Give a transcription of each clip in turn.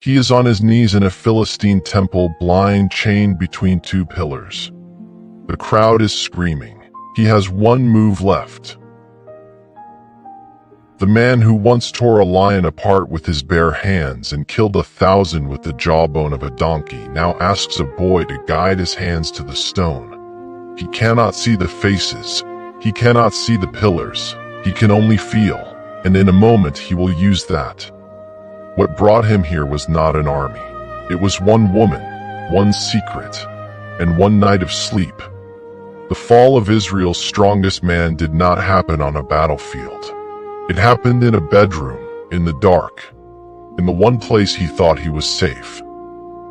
He is on his knees in a Philistine temple, blind, chained between two pillars. The crowd is screaming. He has one move left. The man who once tore a lion apart with his bare hands and killed 1,000 with the jawbone of a donkey now asks a boy to guide his hands to the stone. He cannot see the faces. He cannot see the pillars. He can only feel, and in a moment he will use that. What brought him here was not an army. It was one woman, one secret, and one night of sleep. The fall of Israel's strongest man did not happen on a battlefield. It happened in a bedroom, in the dark, in the one place he thought he was safe.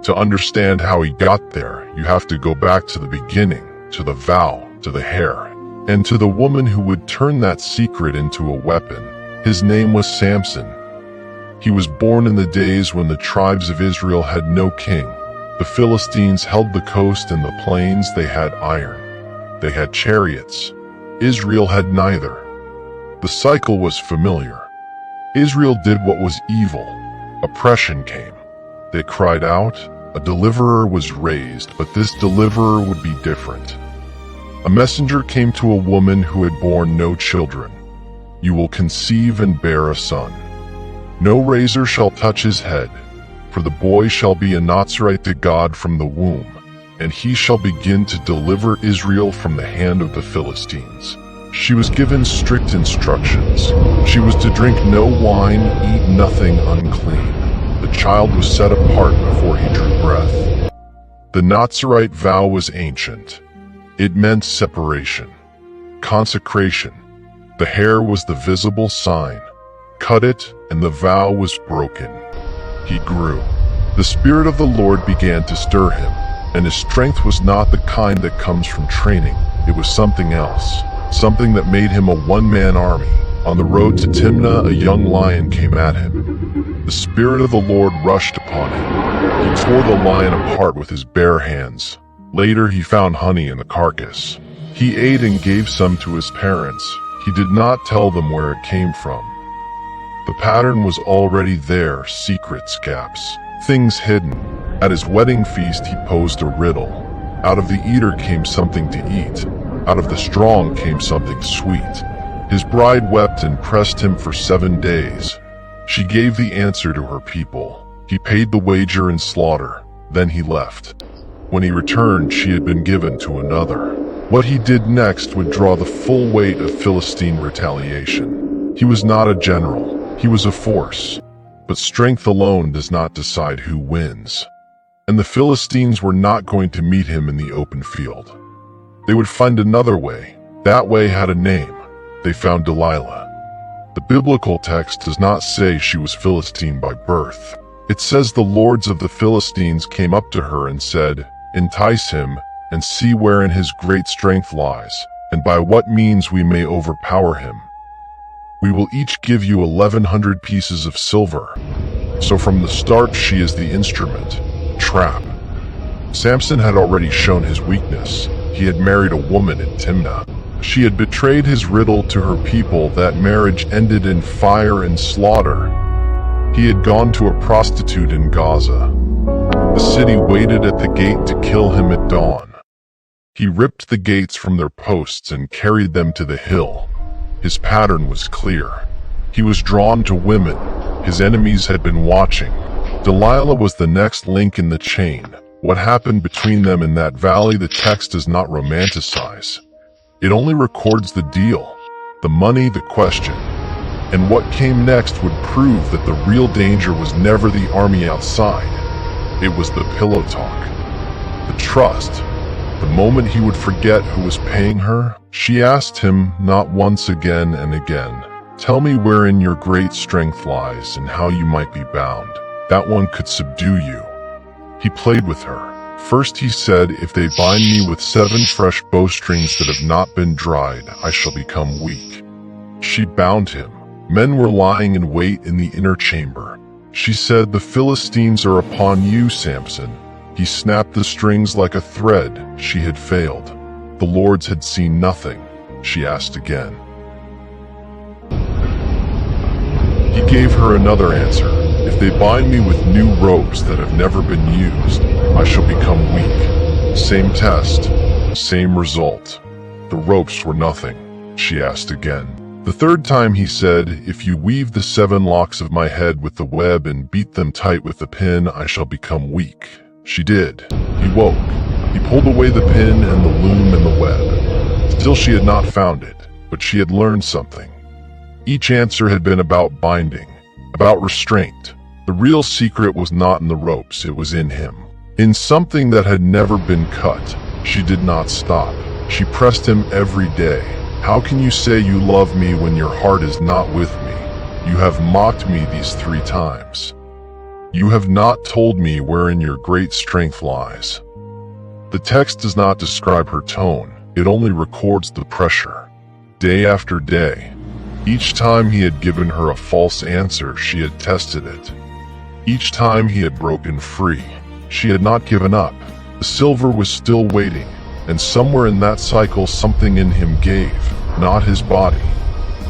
To understand how he got there, you have to go back to the beginning, to the vow, to the hair, and to the woman who would turn that secret into a weapon. His name was Samson. He was born in the days when the tribes of Israel had no king. The Philistines held the coast and the plains. They had iron. They had chariots. Israel had neither. The cycle was familiar. Israel did what was evil. Oppression came. They cried out. A deliverer was raised, but this deliverer would be different. A messenger came to a woman who had borne no children. You will conceive and bear a son. No razor shall touch his head, for the boy shall be a Nazirite to God from the womb, and he shall begin to deliver Israel from the hand of the Philistines. She was given strict instructions. She was to drink no wine, eat nothing unclean. The child was set apart before he drew breath. The Nazirite vow was ancient. It meant separation, consecration. The hair was the visible sign. Cut it, and the vow was broken. He grew. The Spirit of the Lord began to stir him, and his strength was not the kind that comes from training. It was something else. Something that made him a one-man army. On the road to Timnah, a young lion came at him. The Spirit of the Lord rushed upon him. He tore the lion apart with his bare hands. Later he found honey in the carcass. He ate and gave some to his parents. He did not tell them where it came from. The pattern was already there, secrets, gaps, things hidden. At his wedding feast he posed a riddle. Out of the eater came something to eat. Out of the strong came something sweet. His bride wept and pressed him for 7 days. She gave the answer to her people. He paid the wager in slaughter. Then he left. When he returned, she had been given to another. What he did next would draw the full weight of Philistine retaliation. He was not a general. He was a force. But strength alone does not decide who wins. And the Philistines were not going to meet him in the open field. They would find another way. That way had a name. They found Delilah. The biblical text does not say she was Philistine by birth. It says the lords of the Philistines came up to her and said, "Entice him, and see wherein his great strength lies, and by what means we may overpower him. We will each give you 1,100 pieces of silver." So from the start she is the instrument, trap. Samson had already shown his weakness. He had married a woman in Timnah. She had betrayed his riddle to her people. That marriage ended in fire and slaughter. He had gone to a prostitute in Gaza. The city waited at the gate to kill him at dawn. He ripped the gates from their posts and carried them to the hill. His pattern was clear. He was drawn to women. His enemies had been watching. Delilah was the next link in the chain. What happened between them in that valley the text does not romanticize. It only records the deal, the money, the question. And what came next would prove that the real danger was never the army outside. It was the pillow talk, the trust. The moment he would forget who was paying her, she asked him not once, again and again, "Tell me wherein your great strength lies and how you might be bound. That one could subdue you." He played with her. First he said, "If they bind me with 7 fresh bowstrings that have not been dried, I shall become weak." She bound him. Men were lying in wait in the inner chamber. She said, "The Philistines are upon you, Samson." He snapped the strings like a thread. She had failed. The lords had seen nothing. She asked again. He gave her another answer. "If If they bind me with new ropes that have never been used, I shall become weak. Same test, same result. The ropes were nothing. She asked again. The third time he said, if you weave the 7 locks of my head with the web and beat them tight with the pin, I shall become weak. She did. He woke. He pulled away the pin and the loom and the web. Still she had not found it, but she had learned something. Each answer had been about binding, about restraint. The real secret was not in the ropes, it was in him. In something that had never been cut. She did not stop. She pressed him every day. How can you say you love me when your heart is not with me? You have mocked me these 3 times. You have not told me wherein your great strength lies. The text does not describe her tone, it only records the pressure. Day after day. Each time he had given her a false answer, she had tested it. Each time he had broken free. She had not given up. The silver was still waiting, and somewhere in that cycle something in him gave, not his body,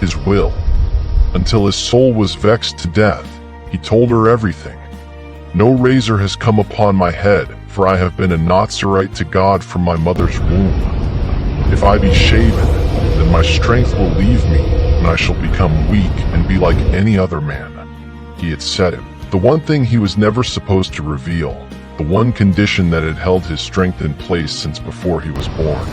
his will. Until his soul was vexed to death, he told her everything. No razor has come upon my head, for I have been a Nazirite to God from my mother's womb. If I be shaven, then my strength will leave me, and I shall become weak and be like any other man. He had said it. The one thing he was never supposed to reveal, the one condition that had held his strength in place since before he was born.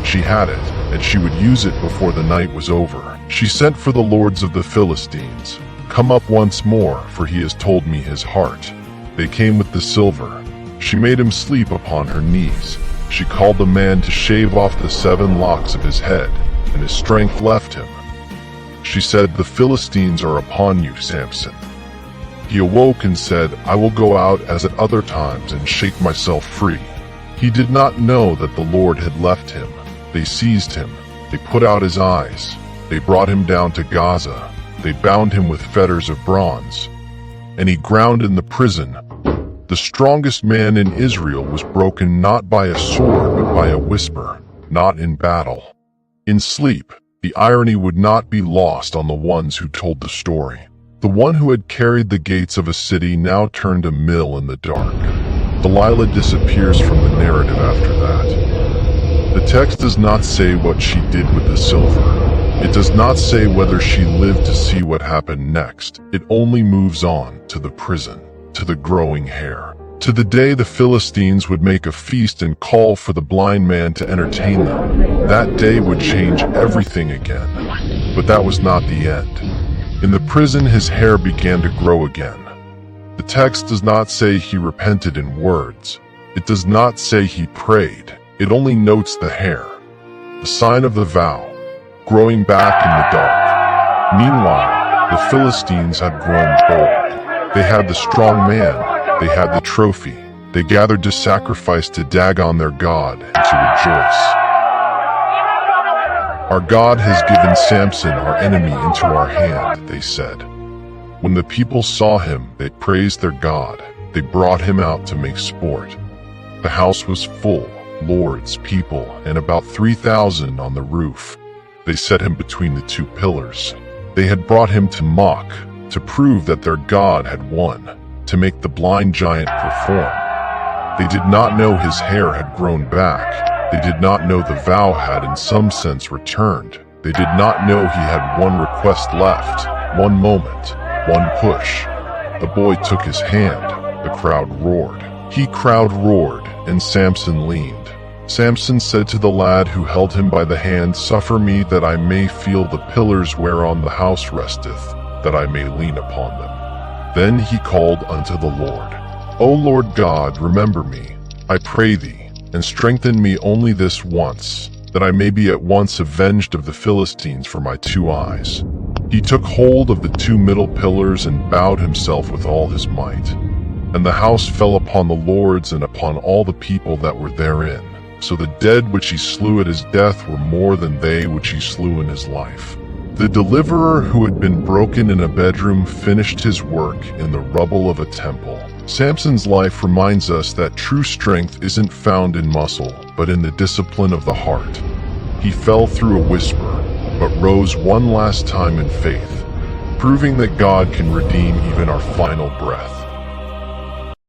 She had it, and she would use it before the night was over. She sent for the lords of the Philistines. Come up once more, for he has told me his heart. They came with the silver. She made him sleep upon her knees. She called the man to shave off the 7 locks of his head, and his strength left him. She said, the Philistines are upon you, Samson. He awoke and said, I will go out as at other times and shake myself free. He did not know that the Lord had left him. They seized him. They put out his eyes. They brought him down to Gaza. They bound him with fetters of bronze. And he ground in the prison. The strongest man in Israel was broken not by a sword but by a whisper, not in battle. In sleep, the irony would not be lost on the ones who told the story. The one who had carried the gates of a city now turned a mill in the dark. Delilah disappears from the narrative after that. The text does not say what she did with the silver. It does not say whether she lived to see what happened next. It only moves on to the prison, to the growing hair, to the day the Philistines would make a feast and call for the blind man to entertain them. That day would change everything again. But that was not the end. In the prison, his hair began to grow again. The text does not say he repented in words. It does not say he prayed. It only notes the hair, the sign of the vow, growing back in the dark. Meanwhile, the Philistines had grown bold. They had the strong man. They had the trophy. They gathered to sacrifice to Dagon their god and to rejoice. Our God has given Samson, our enemy, into our hand, they said. When the people saw him, they praised their God. They brought him out to make sport. The house was full, lords, people, and about 3,000 on the roof. They set him between the 2 pillars. They had brought him to mock, to prove that their God had won, to make the blind giant perform. They did not know his hair had grown back. They did not know the vow had in some sense returned. They did not know he had one request left, one moment, one push. The boy took his hand. The crowd roared. Crowd roared, and Samson leaned. Samson said to the lad who held him by the hand, Suffer me that I may feel the pillars whereon the house resteth, that I may lean upon them. Then he called unto the Lord, O Lord God, remember me, I pray thee, and strengthen me only this once, that I may be at once avenged of the Philistines for my 2 eyes. He took hold of the 2 middle pillars and bowed himself with all his might. And the house fell upon the lords and upon all the people that were therein. So the dead which he slew at his death were more than they which he slew in his life. The deliverer who had been broken in a bedroom finished his work in the rubble of a temple. Samson's life reminds us that true strength isn't found in muscle, but in the discipline of the heart. He fell through a whisper, but rose one last time in faith. proving that God can redeem even our final breath.